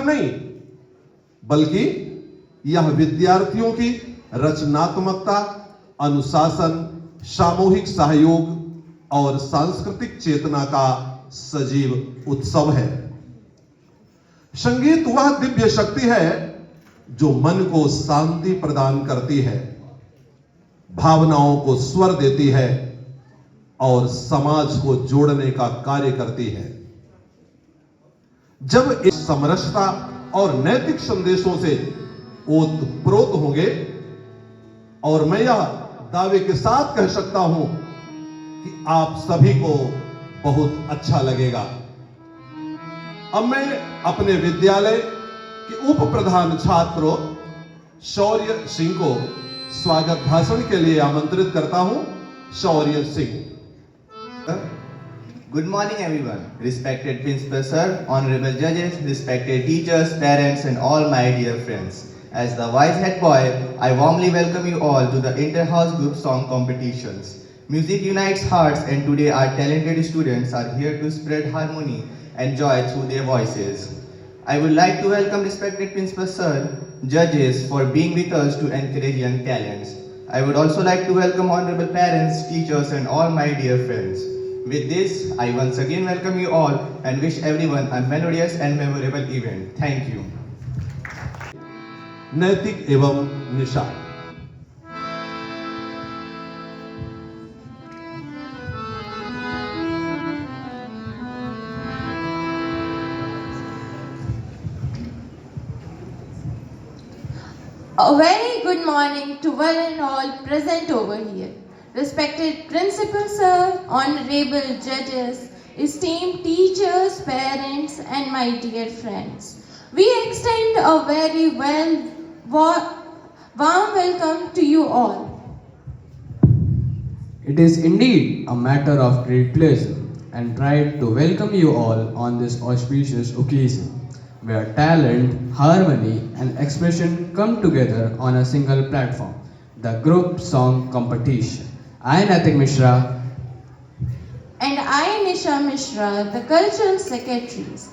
अक्षर नहीं, बल्कि यह विद्यार्थियों की रचनात्मकता, अनुशासन, सामूहिक सहयोग और सांस्कृतिक चेतना का सजीव उत्सव है। संगीत वह दिव्य शक्ति है जो मन को शांति प्रदान करती है, भावनाओं को स्वर देती है और समाज को जोड़ने का कार्य करती है। जब इस समरसता और नैतिक संदेशों से ओतप्रोत होंगे, और मैं यह दावे के साथ कह सकता हूं कि आप सभी को बहुत अच्छा लगेगा। अब मैं अपने विद्यालय के उप प्रधान छात्र शौर्य सिंह को स्वागत भाषण के लिए आमंत्रित करता हूं। शौर्य Singh. Good morning everyone, respected principal sir, honorable judges, respected teachers, parents and all my dear friends. As the vice head boy, I warmly welcome you all to the inter-house group song competitions. Music unites hearts and today our talented students are here to spread harmony and joy through their voices. I would like to welcome respected principal sir, judges for being with us to encourage young talents. I would also like to welcome honorable parents, teachers and all my dear friends. With this, I once again welcome you all and wish everyone a melodious and memorable event. Thank you. नैतिक एवं निशान। A very good morning to one and all present over here. Respected Principal Sir, Honorable Judges, esteemed teachers, parents and my dear friends. We extend a very warm welcome to you all. It is indeed a matter of great pleasure and pride to welcome you all on this auspicious occasion, where talent, harmony and expression come together on a single platform, the group song competition. I, Naitik Mishra, And I, Nisha Mishra, the Cultural Secretaries,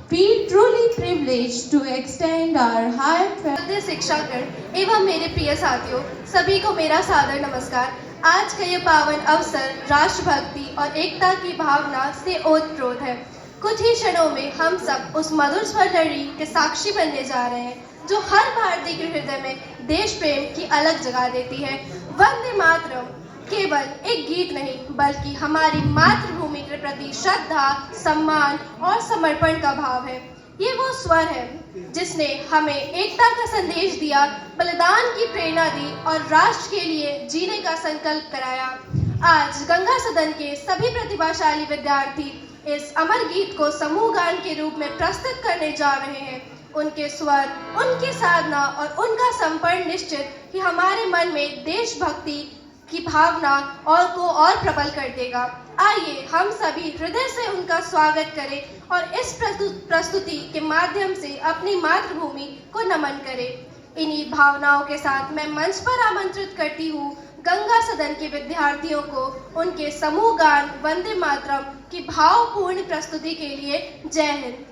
feel truly privileged to extend our heartfelt शिक्षागण एवं मेरे प्रिय साथियों, सभी को मेरा सादर नमस्कार। आज का ये पावन अवसर राष्ट्रभक्ति और एकता की भावना से ओतप्रोत है। कुछ ही क्षणों में हम सब उस मधुर स्वर लहरी के साक्षी बनने जा रहे हैं, जो हर भारतीय के हृदय में देश प्रेम की अलग जगह देती है। वंदे मातरम केवल एक गीत नहीं, बल्कि हमारी मातृभूमि के प्रति श्रद्धा, सम्मान और समर्पण का भाव है। ये वो स्वर है जिसने हमें एकता का संदेश दिया, बलिदान की प्रेरणा दी और राष्ट्र के लिए जीने का संकल्प कराया। आज गंगा सदन के सभी प्रतिभाशाली विद्यार्थी इस अमर गीत को समूह गान के रूप में प्रस्तुत करने जा रहे हैं। उनके स्वर, उनकी साधना और उनका समर्पण निश्चित ही हमारे मन में देशभक्ति की भावना और प्रबल कर देगा। आइए हम सभी हृदय से उनका स्वागत करें और इस प्रस्तुति के माध्यम से अपनी मातृभूमि को नमन करें। इन्हीं भावनाओं के साथ मैं मंच पर आमंत्रित करती हूँ गंगा सदन के विद्यार्थियों को उनके समूह गान वंदे मातरम की भावपूर्ण प्रस्तुति के लिए। जय हिंद।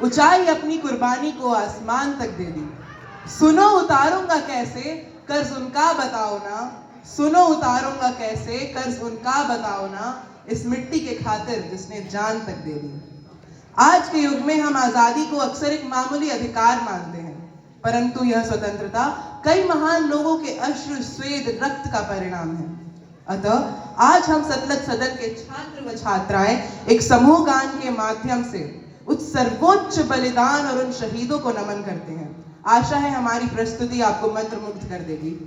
ऊंचाई अपनी कुर्बानी को आसमान तक दे दी। सुनो उतारूंगा कैसे कर्ज उनका बताओ ना, सुनो उतारूंगा कैसे कर्ज उनका बताओ ना, इस मिट्टी के खातिर जिसने जान तक दे दी। आज के युग में हम आजादी को अक्सर एक मामूली अधिकार मानते हैं, परंतु यह स्वतंत्रता कई महान लोगों के अश्रु स्वेद रक्त का परिणाम है। अतः आज हम सतलज सदन के छात्र व छात्राएं एक समूह गान के माध्यम से उस सर्वोच्च बलिदान और उन शहीदों को नमन करते हैं। आशा है हमारी प्रस्तुति आपको मंत्रमुग्ध कर देगी।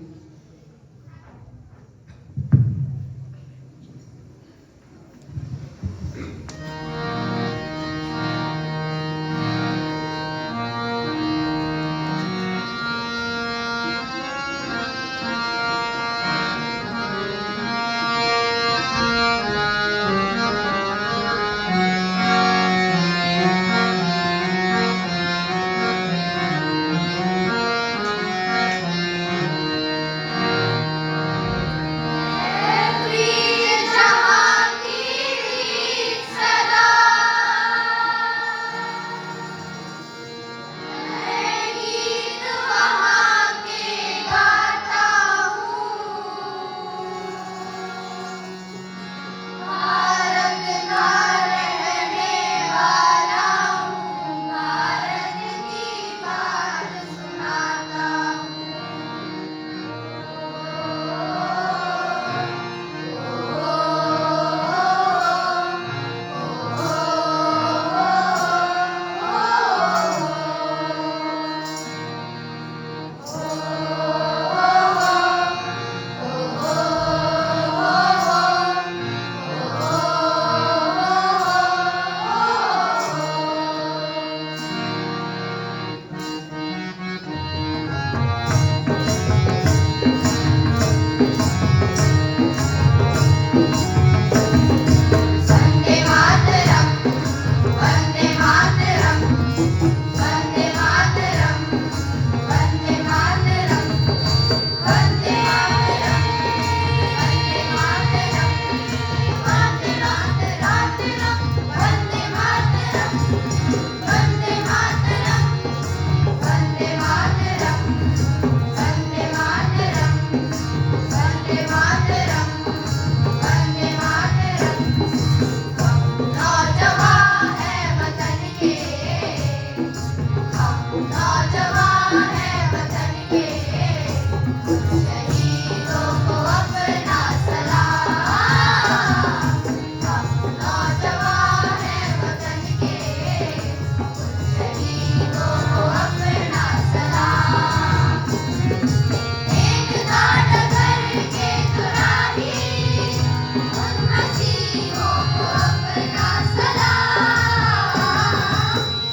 मसीहों को अपना सलाम,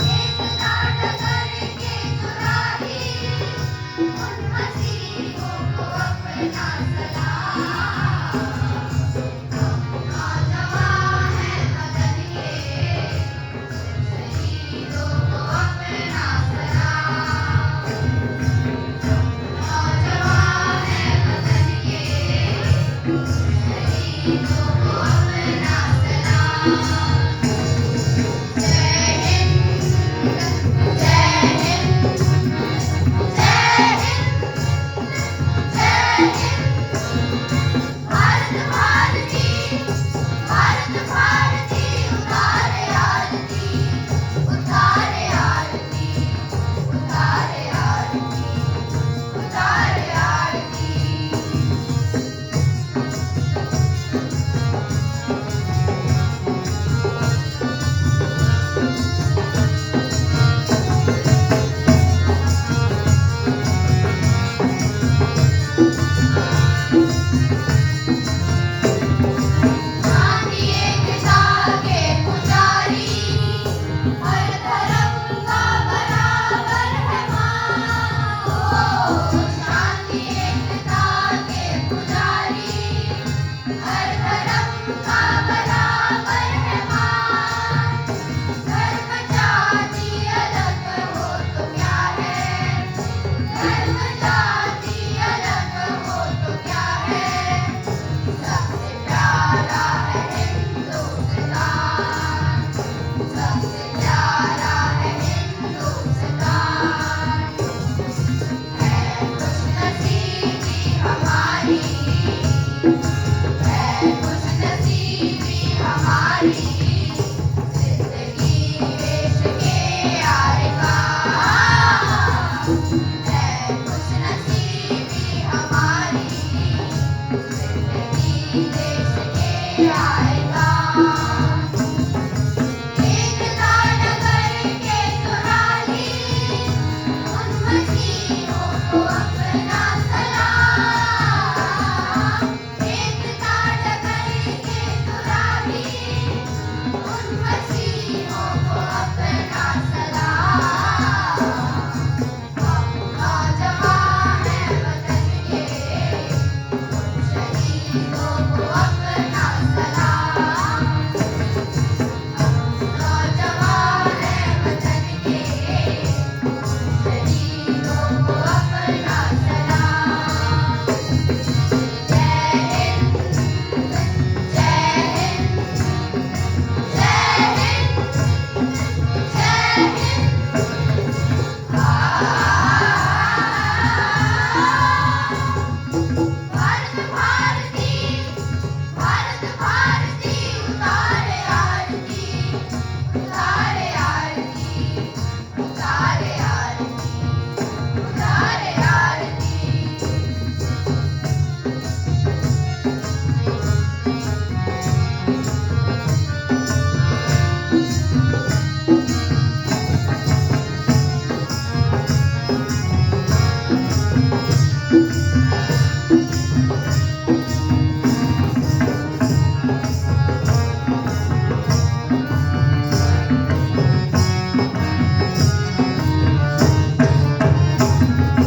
एकता डगर के तुराही, उन मसीहों को अपना सलाम। नौजवान है वतन के, शहीदों को अपना सलाम। नौजवान है वतन के, शहीदों को अपना सलाम। जय हिंद, जय हिंद, जय हिंद, जय हिंद। भारत भारती, भारत भारती, उतारे आरती, उतारे आरती, उतारे आरती, उतारे आरती। शांति एकता के पुजारी, हर धर्म का बराबर है मान। शांति एकता के पुजारी, हर धर्म का बराबर है मान। धर्म जाति अलग हो तो क्या है, धर्म जाति अलग हो तो क्या है। सबसे प्यारा है हिंदुस्तान, सबसे प्यारा है हिंदुस्तान। है खुशनसीबी हमारी, है खुशनसीबी हमारी, जिंदगी देश के आएगा। है खुशनसीबी हमारी, जिंदगी देश के आएगा। एकता डगर के तुराही, उन मसीहों को अपना सलाम। एकता डगर के तुराही, उन मसीहों को अपना सलाम। नौजवान है वतन के, शहीदों को अपना सलाम। नौजवान है वतन के, शहीदों को अपना सलाम। जय हिंद, जय हिंद, जय हिंद, जय हिंद। भारत भारती, भारत भारती, उतारे आरती, उतारे आरती, उतारे आरती, उतारे आरती।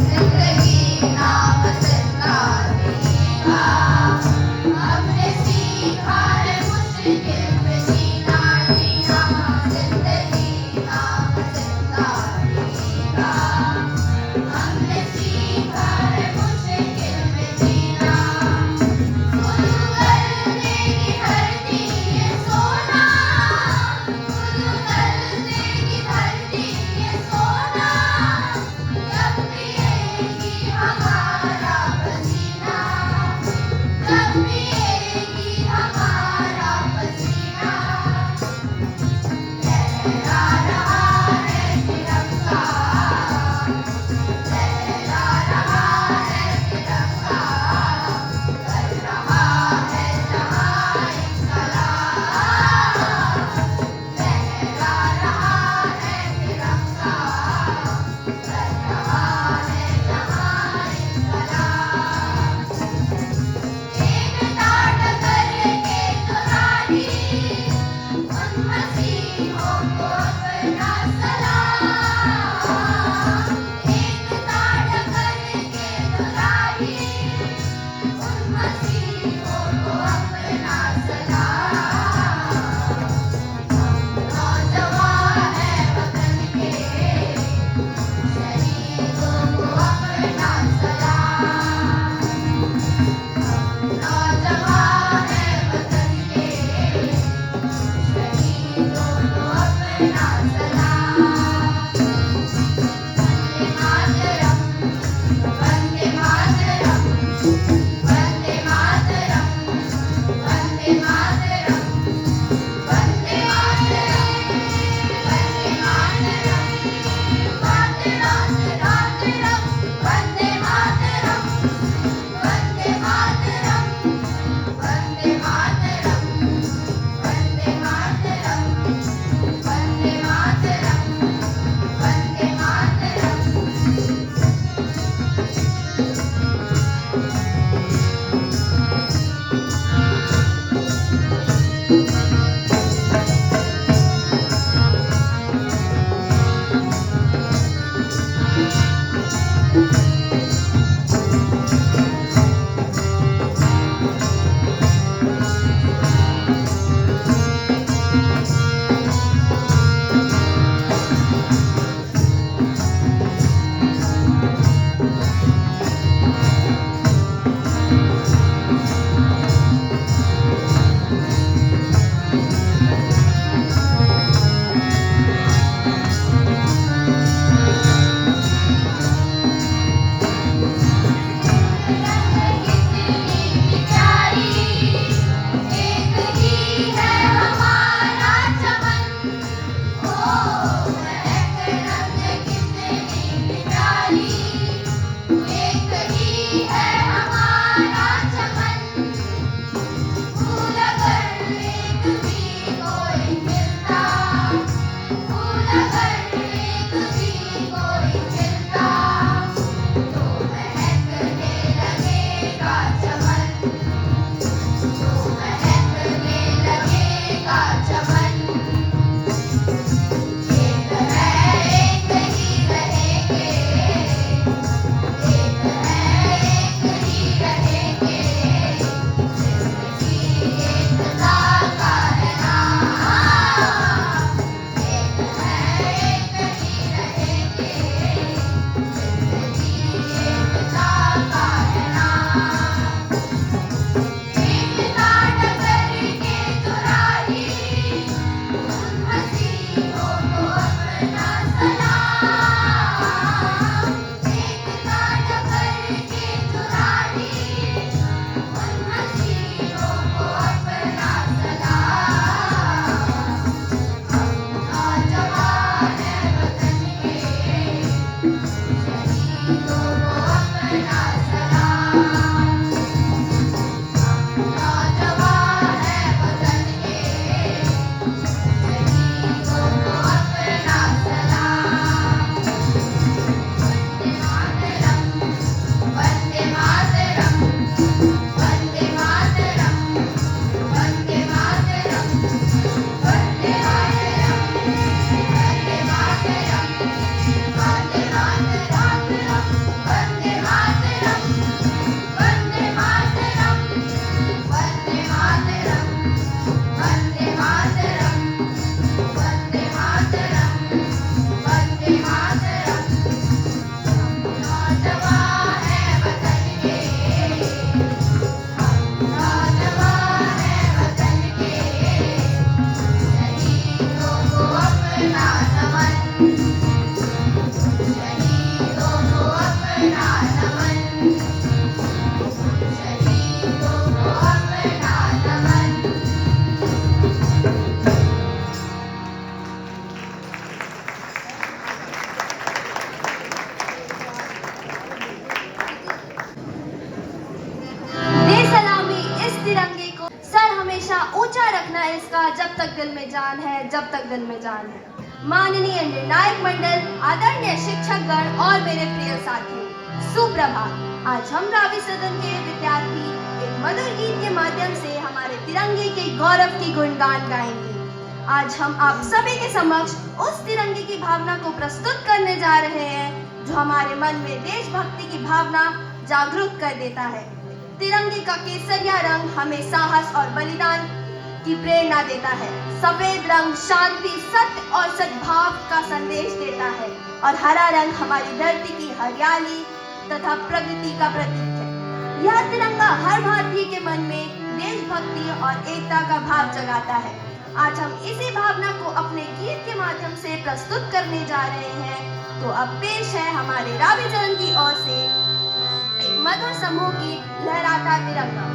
जिंदगी नाम जिंदगी का, हमने सीखा है मुश्किल में जीना जीना। जिंदगी नाम जिंदगी का, हमने सीखा है मुश्किल में जीना। खुद करने की धरती ये सोना, खुद करने की धरती ये सोना। जब पिएगी हमारा पसीना, जब पिएगी हमारा पसीना। है इसका जब तक दिल में जान है, जब तक दिल में जान है। माननीय निर्णायक मंडल, आदरणीय शिक्षकगण और मेरे प्रिय साथियों, सुप्रभात। आज हम रावी सदन के विद्यार्थी एक मधुर गीत के माध्यम से हमारे तिरंगे के गौरव की गुणगान गाएंगे। आज हम आप सभी के समक्ष उस तिरंगे की भावना को प्रस्तुत करने जा रहे हैं जो हमारे मन में देशभक्ति की भावना जागरूक कर देता है। तिरंगे का केसरिया रंग हमें साहस और बलिदान की प्रेरणा देता है। सफेद रंग शांति, सत्य और सद्भाव का संदेश देता है और हरा रंग हमारी धरती की हरियाली तथा प्रगति का प्रतीक है। यह तिरंगा हर भारतीय के मन में देशभक्ति और एकता का भाव जगाता है। आज हम इसी भावना को अपने गीत के माध्यम से प्रस्तुत करने जा रहे हैं। तो अब पेश है हमारे रावी सदन की ओर से एक मधुर समूह की लहराता तिरंगा।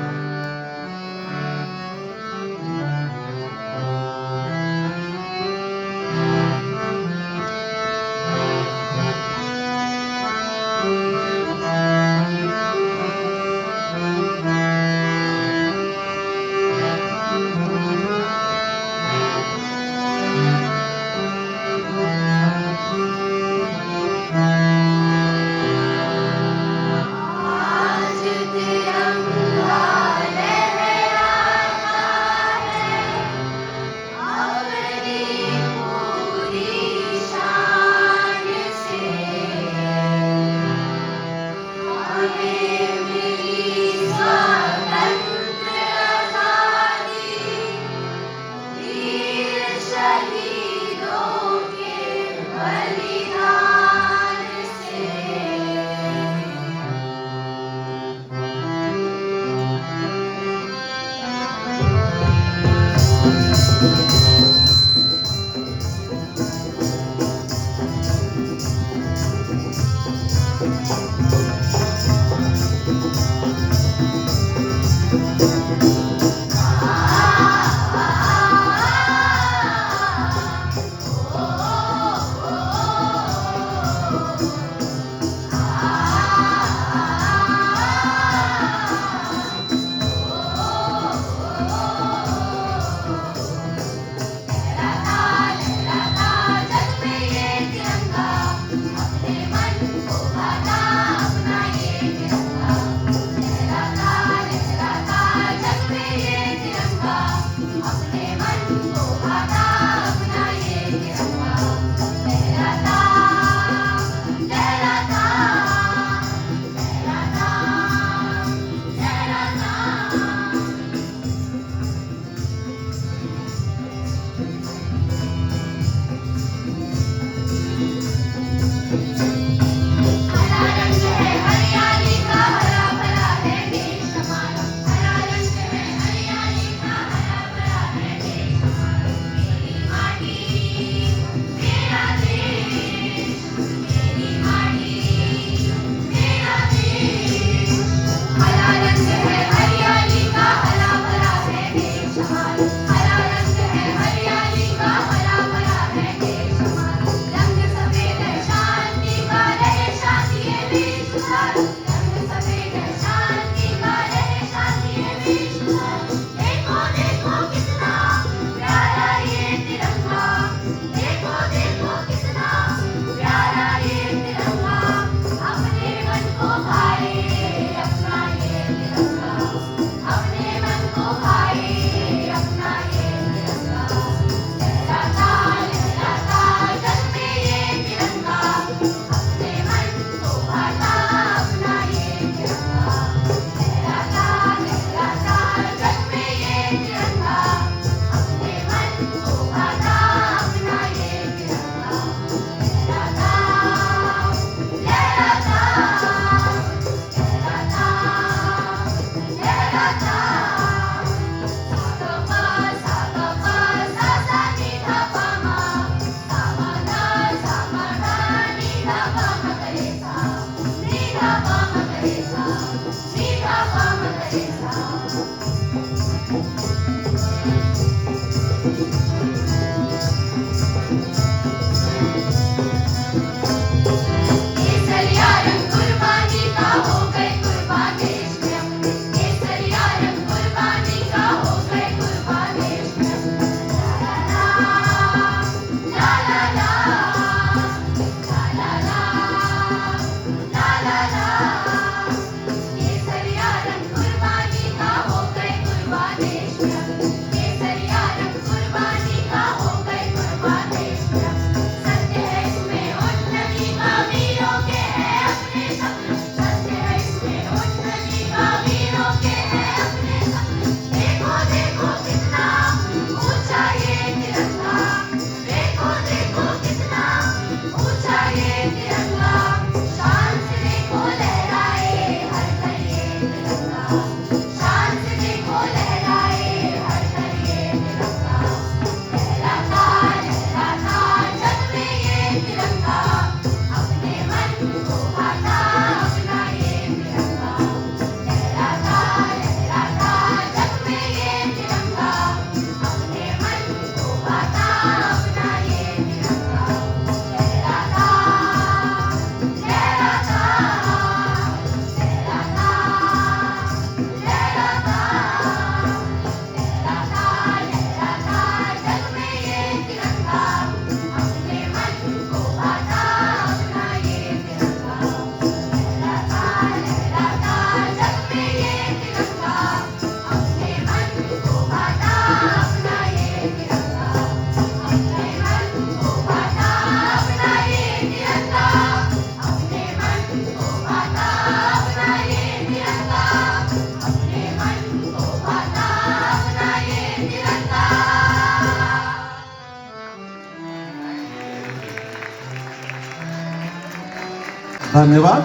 धन्यवाद।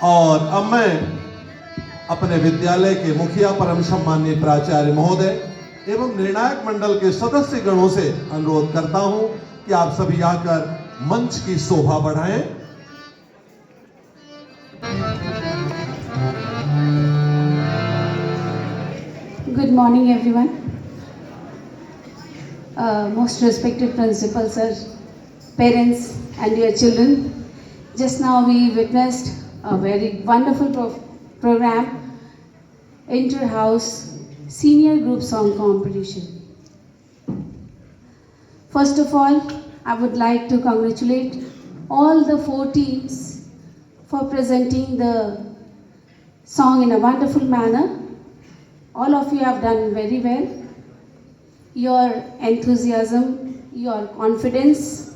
और अब मैं अपने विद्यालय के मुखिया परम सम्माननीय प्राचार्य महोदय एवं निर्णायक मंडल के सदस्य गणों से अनुरोध करता हूं कि आप सभी आकर मंच की शोभा बढ़ाएं। Good morning, everyone. Most respected principal sir, parents, and dear children. Just now we witnessed a very wonderful program, Inter-House Senior Group Song Competition. First of all, I would like to congratulate all the 4 teams for presenting the song in a wonderful manner. All of you have done very well. Your enthusiasm, your confidence,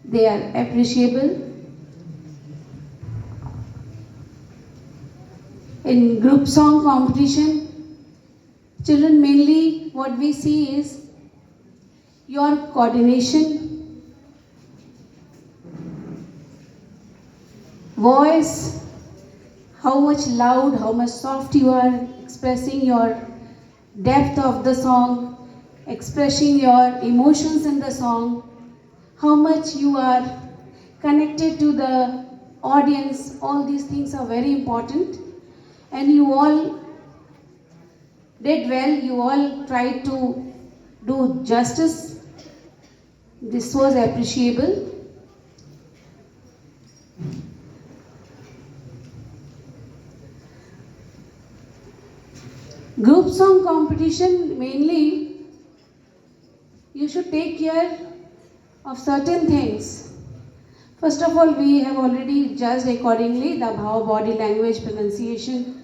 they are appreciable. In group song competition, children, mainly what we see is your coordination, voice, how much loud, how much soft you are expressing your depth of the song, expressing your emotions in the song, how much you are connected to the audience. All these things are very important, and you all did well. You all tried to do justice. This was appreciable. Group song competition, mainly you should take care of certain things. First of all, we have already judged accordingly the bhav, body language, pronunciation,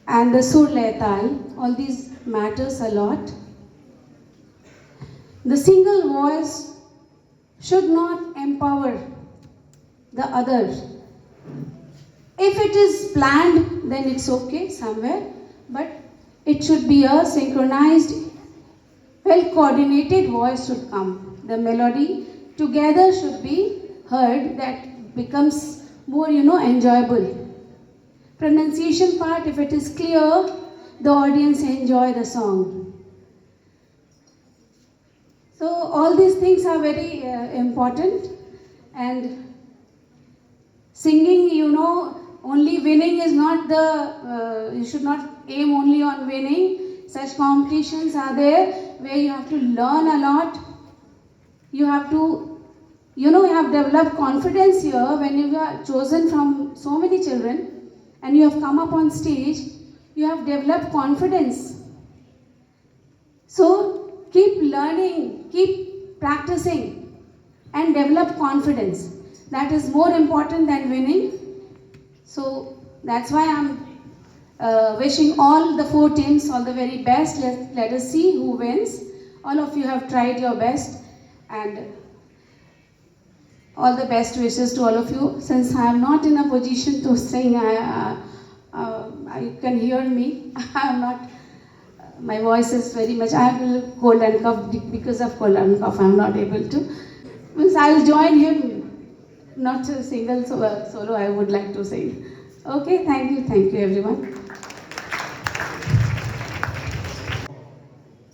and the sur lay tal. All these matters a lot. The single voice should not empower the other. If it is planned, then it's okay somewhere, but it should be a synchronized, well-coordinated voice should come. The melody together should be heard, that becomes more, enjoyable. Pronunciation part, if it is clear, the audience enjoy the song. So all these things are very important. And singing, only winning is not the, you should not aim only on winning. Such competitions are there where you have to learn a lot. You have to, you have developed confidence here when you are chosen from so many children and you have come up on stage. You have developed confidence. So keep learning, keep practicing, and develop confidence. That is more important than winning. So that's why I'm wishing all the 4 teams all the very best. Let us see who wins. All of you have tried your best, and all the best wishes to all of you. Since I am not in a position to sing, you can hear me. I am not. My voice is very much. I have cold and cough. Because of cold and cough, I am not able to. Means I'll join him. Not a single solo. I would like to sing. Okay. Thank you, everyone.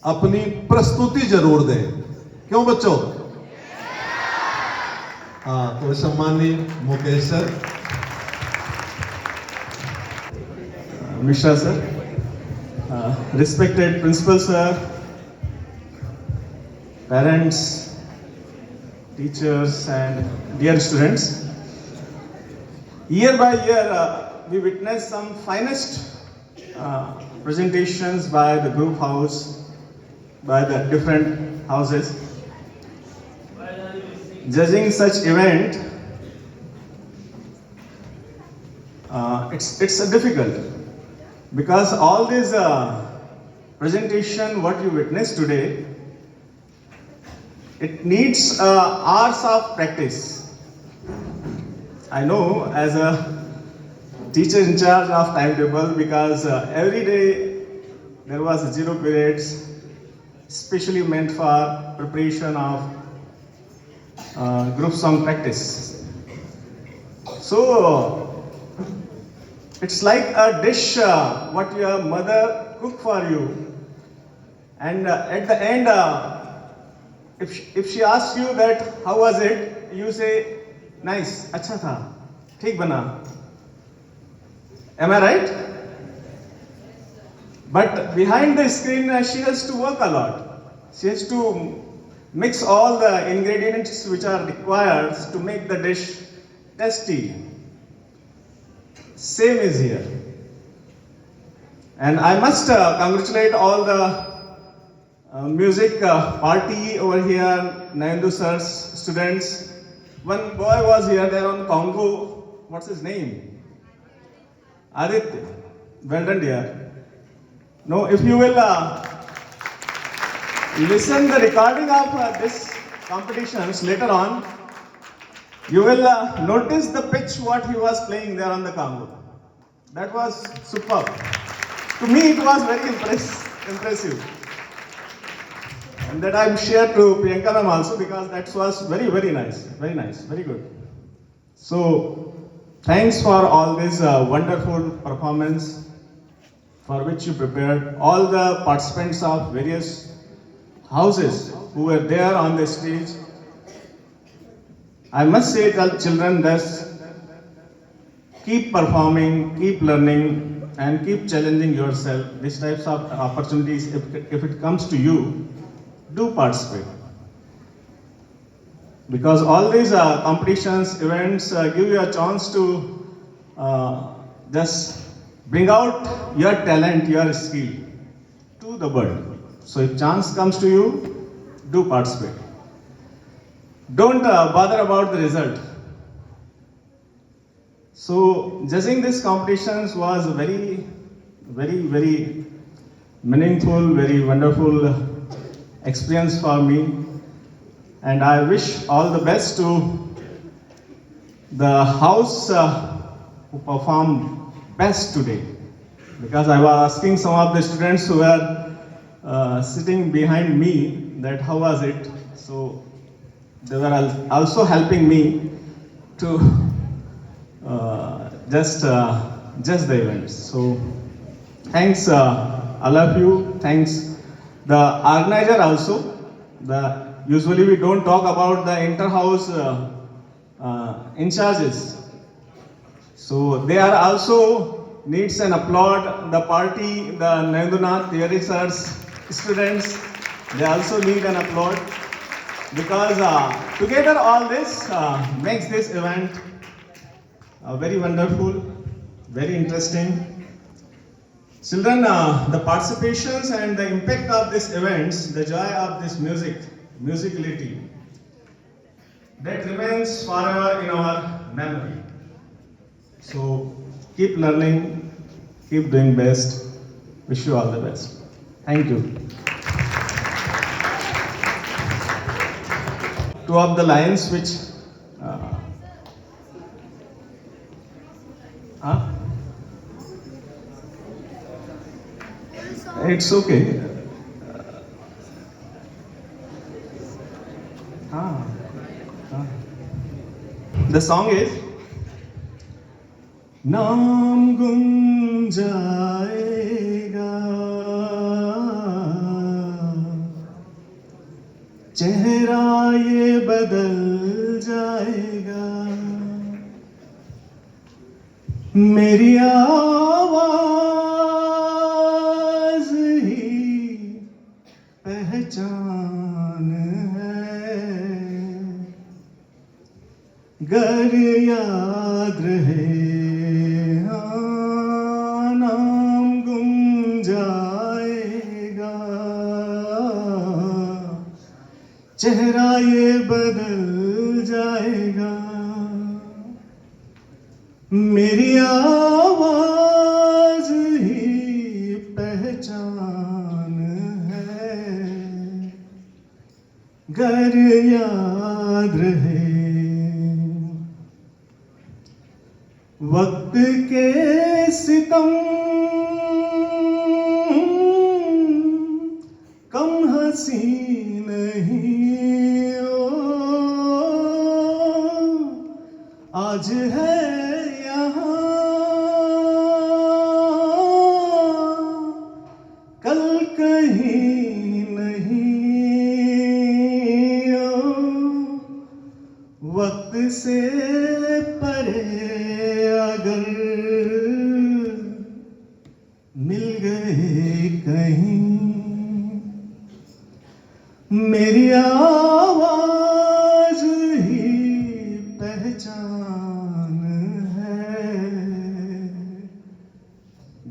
अपनी प्रस्तुति जरूर दें, क्यों बच्चों? हाँ, तो सम्माननीय Mukesh sir, Mishra sir, respected principal sir, parents, teachers, and dear students. Year by year, we witness some finest presentations by the group house, by the different houses. Judging such event, it's difficult, because all this presentation what you witnessed today, it needs hours of practice. I know as a teacher in charge of timetable, because every day there was 0 periods specially meant for preparation of group song practice. So it's like a dish what your mother cook for you, and at the end, if she asks you that how was it, you say nice, अच्छा था, ठीक बना. Am I right? But behind the screen, she has to work a lot. She has to mix all the ingredients which are required to make the dish tasty. Same is here. And I must congratulate all the music party over here, Nayandu sir's students. One boy was here there on Congo. What's his name? Aditya. Well done, dear. No, if you will listen the recording of this competitions later on, you will notice the pitch what he was playing there on the Congo. That was superb. To me, it was very impressive. And that I'm shared to Priyanka ma'am also, because that was very, very nice, very good. So, thanks for all this wonderful performance for which you prepared. All the participants of various houses who were there on the stage. I must say, tell children this: keep performing, keep learning, and keep challenging yourself. These types of opportunities, if it comes to you, do participate. Because all these competitions, events give you a chance to just bring out your talent, your skill to the world. So if chance comes to you, do participate. Don't bother about the result. So judging these competitions was very meaningful, very wonderful experience for me. And I wish all the best to the house who performed best today. Because I was asking some of the students who were sitting behind me that how was it. So they were also helping me to just the events. So thanks all of you. Thanks the organizer also. Usually we don't talk about the inter-house in charges. So they are also needs an applaud. The party, the Narendranath Theory Sir's students, they also need an applaud, because together all this makes this event very wonderful, very interesting. Children, the participations and the impact of these events, the joy of this musicality, that remains forever in our memory. So keep learning, keep doing best. Wish you all the best. Thank you. Two of the lines which it's okay. The song is नाम गुम जाएगा, चेहरा ये बदल जाएगा, मेरी आवाज ही पहचान है, गर याद रहे नाम गुम जाएगा, चेहरा ये बदल जाएगा, मेरी आवाज ही पहचान है, गर याद रहे वक्त के सितम कम हंसी नहीं, आज है से परे अगर मिल गए कहीं, मेरी आवाज ही पहचान है,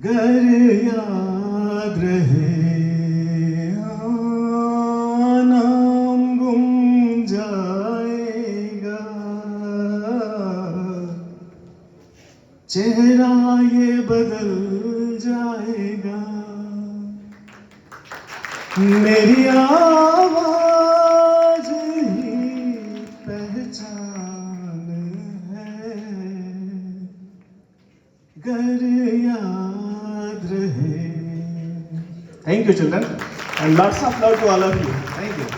गर याद रहे नाम गुम जाएगा, चेहरा ये बदल जाएगा, मेरी आवाज ही पहचान है, गर याद रहे. Thank you, children, and lots of love to all of you. Thank you.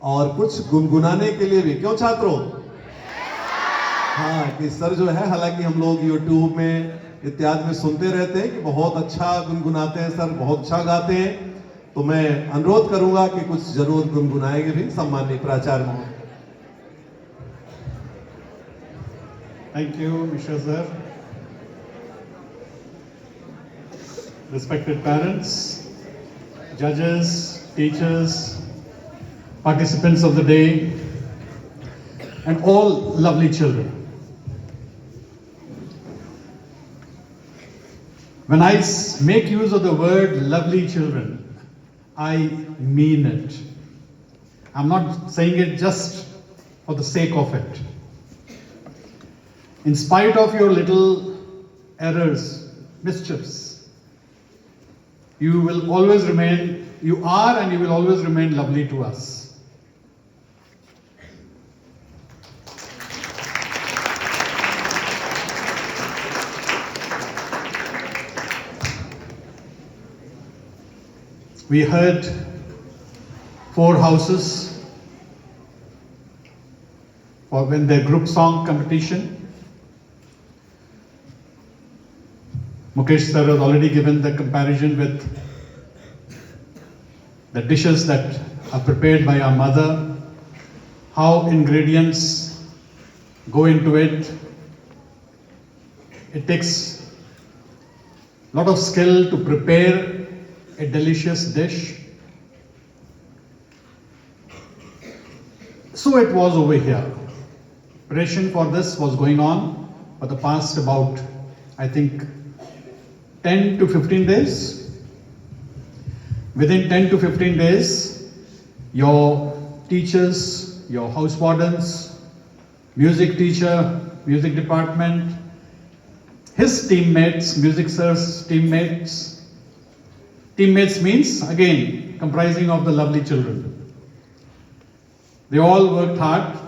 और कुछ गुनगुनाने के लिए भी, क्यों छात्रों? हाँ, कि सर जो है, हालांकि हम लोग YouTube में इत्यादि में सुनते रहते हैं कि बहुत अच्छा गुनगुनाते हैं सर, बहुत अच्छा गाते हैं, तो मैं अनुरोध करूंगा कि कुछ जरूर गुनगुनाएंगे भी सम्माननीय प्राचार्य महोदय. Thank you, Mishra sir. Respected parents, judges, teachers, participants of the day, and all lovely children. When I make use of the word lovely children, I mean it. I'm not saying it just for the sake of it. In spite of your little errors, mischiefs, you will always remain, you are and you will always remain lovely to us. We heard 4 houses for when their group song competition. Mukesh sir has already given the comparison with the dishes that are prepared by our mother, how ingredients go into it. It takes a lot of skill to prepare a delicious dish. So it was over here. Preparation for this was going on for the past about, I think, 10 to 15 days. Within 10 to 15 days, your teachers, your house wardens, music teacher, music department, his teammates, music sir's teammates. Teammates means, again, comprising of the lovely children. They all worked hard,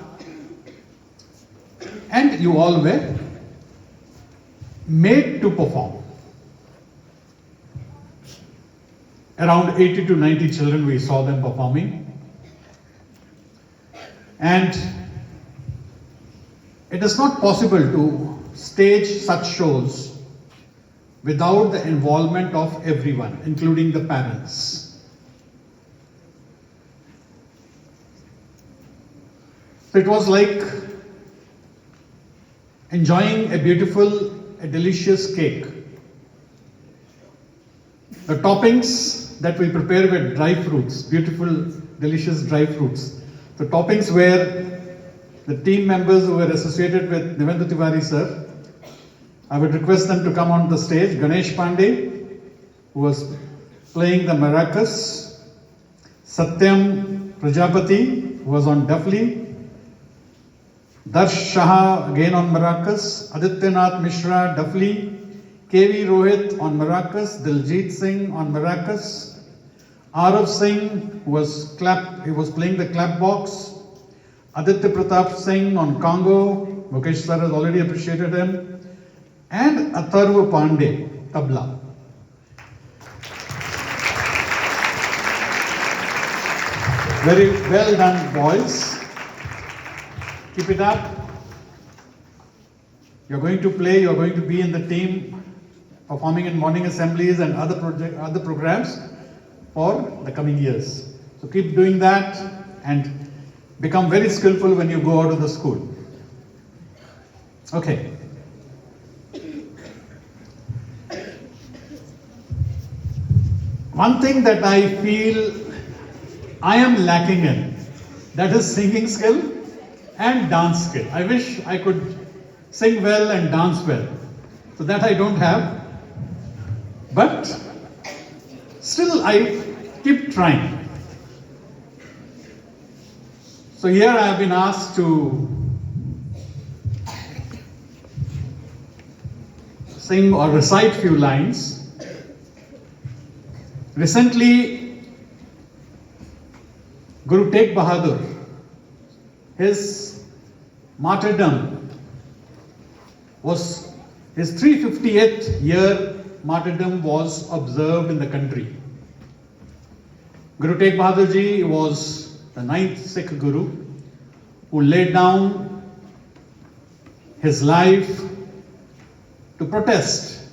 and you all were made to perform. Around 80 to 90 children, we saw them performing. And it is not possible to stage such shows without the involvement of everyone, including the parents. So it was like enjoying a beautiful, a delicious cake. The toppings that we prepare with dry fruits, beautiful, delicious dry fruits. The toppings were the team members who were associated with Devendra Tiwari sir. I would request them to come on the stage. Ganesh Pandey, who was playing the maracas. Satyam Prajapati, who was on Dafli. Darsh Shah, again on maracas. Adityanath Mishra, Dafli. K.V. Rohit on maracas. Diljit Singh on maracas. Arav Singh, who was playing the clap box. Aditya Pratap Singh on Congo. Mukesh sir has already appreciated him. And Atharva Pandey, tabla. Very well done, boys. Keep it up. You're going to play, you're going to be in the team, performing in morning assemblies and other programs for the coming years. So keep doing that, and become very skillful when you go out of the school. Okay. One thing that I feel I am lacking in, that is singing skill and dance skill. I wish I could sing well and dance well. So that I don't have. But still I keep trying. So here I have been asked to sing or recite few lines. Recently, Guru Tegh Bahadur, his martyrdom was, his 358th year martyrdom was observed in the country. Guru Tegh Bahadur Ji was the 9th Sikh Guru who laid down his life to protest,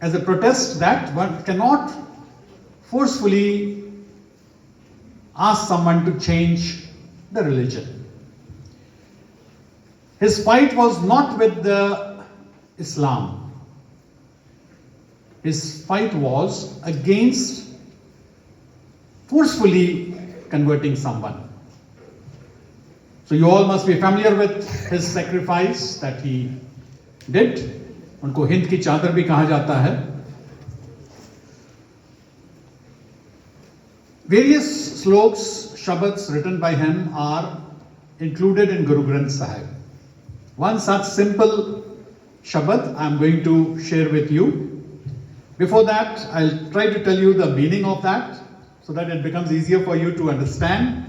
as a protest that one cannot forcefully ask someone to change the religion. His fight was not with the Islam. His fight was against forcefully converting someone. So you all must be familiar with his sacrifice that he did. उनको हिंद की चादर भी कहा जाता है. Various sloks, shabads written by him are included in Guru Granth Sahib. One such simple shabad I am going to share with you. Before that, I'll try to tell you the meaning of that so that it becomes easier for you to understand.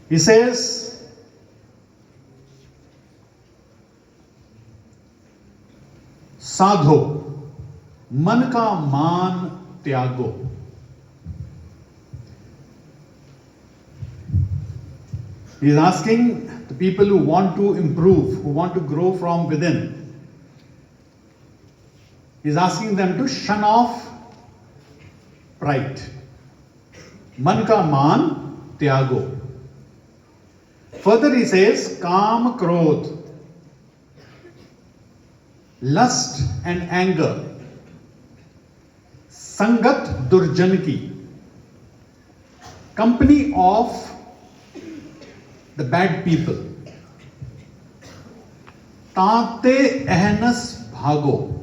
He says, साधो मन का मान त्यागो. He is asking the people who want to improve, who want to grow from within. He is asking them to shun off pride. Man ka maan त्यागो. Further he says, काम क्रोध, lust and anger, संगत दुर्जन की, company of the bad people, ताते अहनस भागो.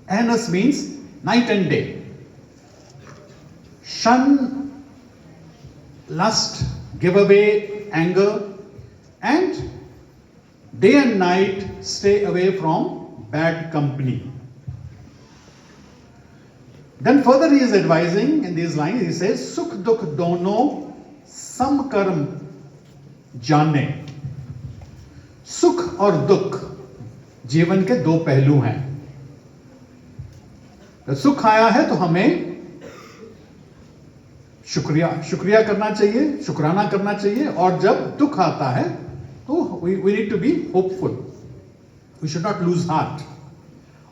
Ahnas means night and day. Shun lust, give away anger, and day and night stay away from bad company. Then further he is advising in these lines, he says, Sukh dukh dono sam karm जाने. सुख और दुख जीवन के दो पहलू हैं. तो सुख आया है तो हमें शुक्रिया करना चाहिए, शुक्राना करना चाहिए, और जब दुख आता है तो we need to be hopeful. We should not lose heart.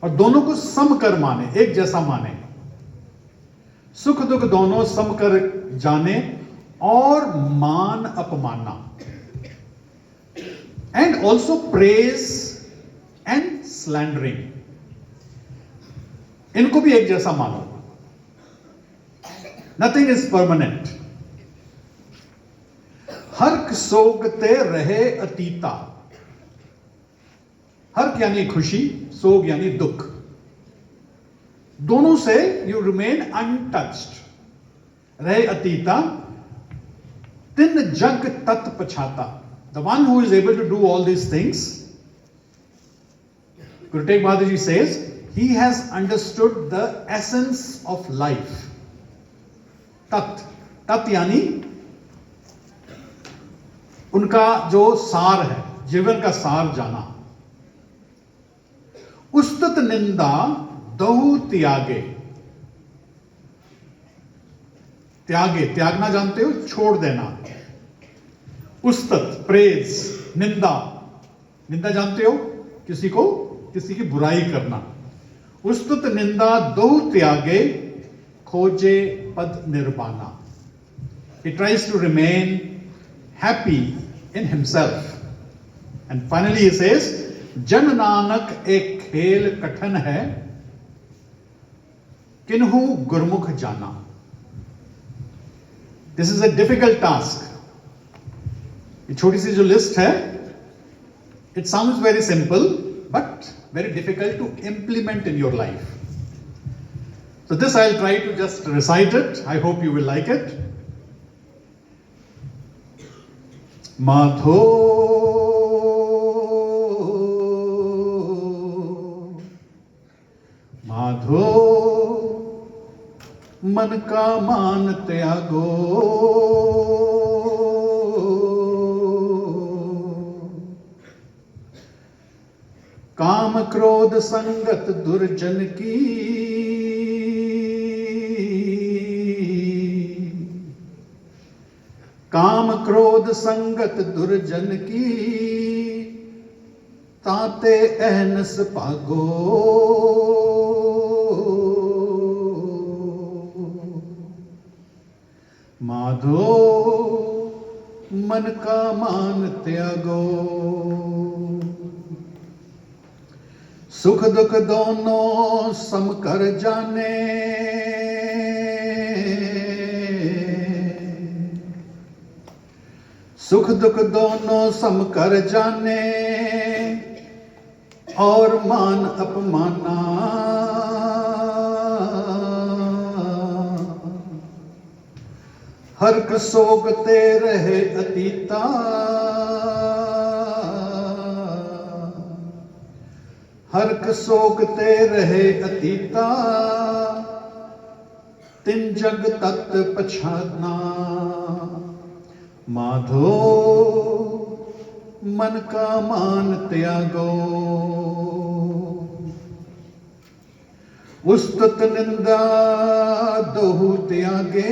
और दोनों को समकर माने, एक जैसा माने. सुख दुख दोनों समकर जाने और मान अपमानना. And also praise and slandering. इनको भी एक जैसा मानो. Nothing is permanent. हर्क सोगते रहे अतीता. हर्क यानी खुशी, सोग यानी दुख. दोनों से you remain untouched. रहे अतीता, तिन जग तत् पछाता. The one who is able to do all these things, Guru Tegh Bahadur Ji says, he has understood the essence of life. Tat. Tat yani उनका जो सार है, जीवन का सार जाना. उस्तत निंदा दहु त्यागे. त्यागे, त्यागना जानते हो, छोड़ देना. उस्तत, प्रेज, निंदा. निंदा जानते हो, किसी की बुराई करना. उस्तुत निंदा दोहु त्यागे खोजे पद nirvana. He tries to remain happy in himself. And finally he says, Jan Nanak ek khel kathan hai, kinhu gurmukh jana. This is a difficult task. ये छोटी सी जो लिस्ट है, it sounds very simple, but very difficult to implement in your life. So this I'll try to just recite it. I hope you will like it. Madho Madho मन का मान त्यागो काम क्रोध संगत दुर्जन की काम क्रोध संगत दुर्जन की ताते अहनस पागो माधो मन का मान त्यागो सुख दुख दोनों सम कर जाने सुख दुख दोनों सम कर जाने और मान अपमाना हर्क सोगते रहे अतीता हर्क सोगते रहे अतीता तिन जग तत् पछाना माधो मन का मान त्यागो उस्तुत निंदा दोहु त्यागे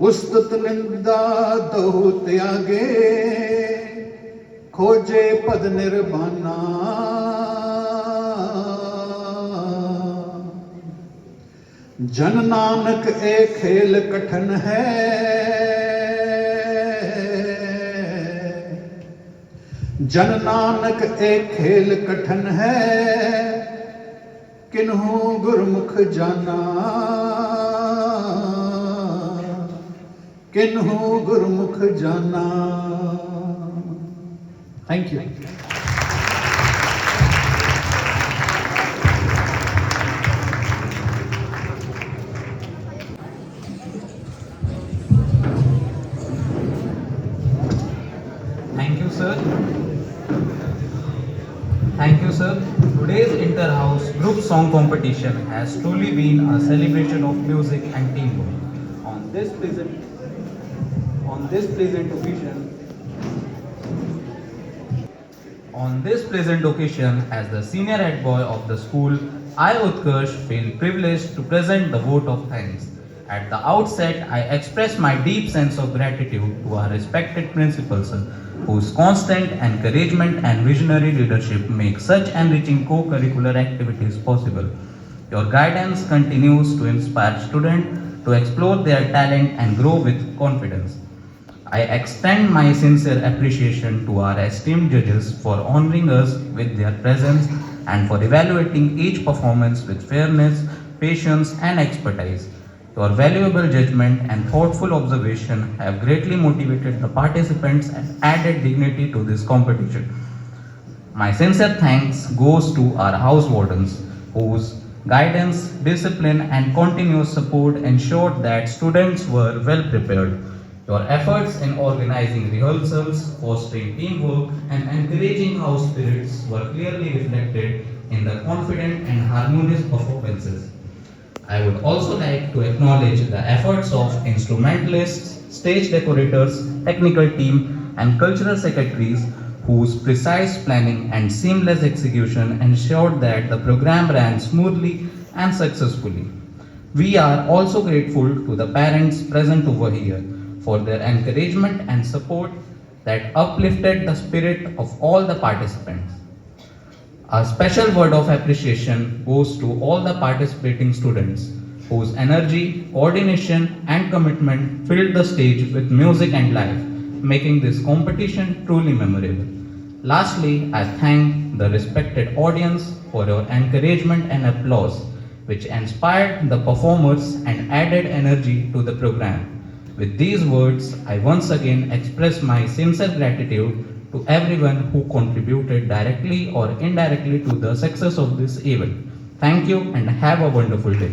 उस्तुत निंदा दोहु त्यागे खोजे पद निर्वाणा जन नानक एक खेल कठन है जन नानक एक खेल कठन है किन्हू गुरमुख जाना किन्हू गुरमुख जाना. Thank you. Thank you, sir. Today's inter-house group song competition has truly been a celebration of music and teamwork. On this pleasant occasion, as the senior head boy of the school, I, Utkarsh, feel privileged to present the vote of thanks. At the outset, I express my deep sense of gratitude to our respected principal, sir, whose constant encouragement and visionary leadership make such enriching co-curricular activities possible. Your guidance continues to inspire students to explore their talent and grow with confidence. I extend my sincere appreciation to our esteemed judges for honoring us with their presence and for evaluating each performance with fairness, patience, and expertise. Your valuable judgment and thoughtful observation have greatly motivated the participants and added dignity to this competition. My sincere thanks goes to our house wardens, whose guidance, discipline, and continuous support ensured that students were well prepared. Your efforts in organizing rehearsals, fostering teamwork, and encouraging house spirits were clearly reflected in the confident and harmonious performances. I would also like to acknowledge the efforts of instrumentalists, stage decorators, technical team, and cultural secretaries whose precise planning and seamless execution ensured that the program ran smoothly and successfully. We are also grateful to the parents present over here for their encouragement and support that uplifted the spirit of all the participants. A special word of appreciation goes to all the participating students whose energy, coordination, and commitment filled the stage with music and life, making this competition truly memorable. Lastly, I thank the respected audience for your encouragement and applause, which inspired the performers and added energy to the program. With these words, I once again express my sincere gratitude to everyone who contributed directly or indirectly to the success of this event. Thank you and have a wonderful day.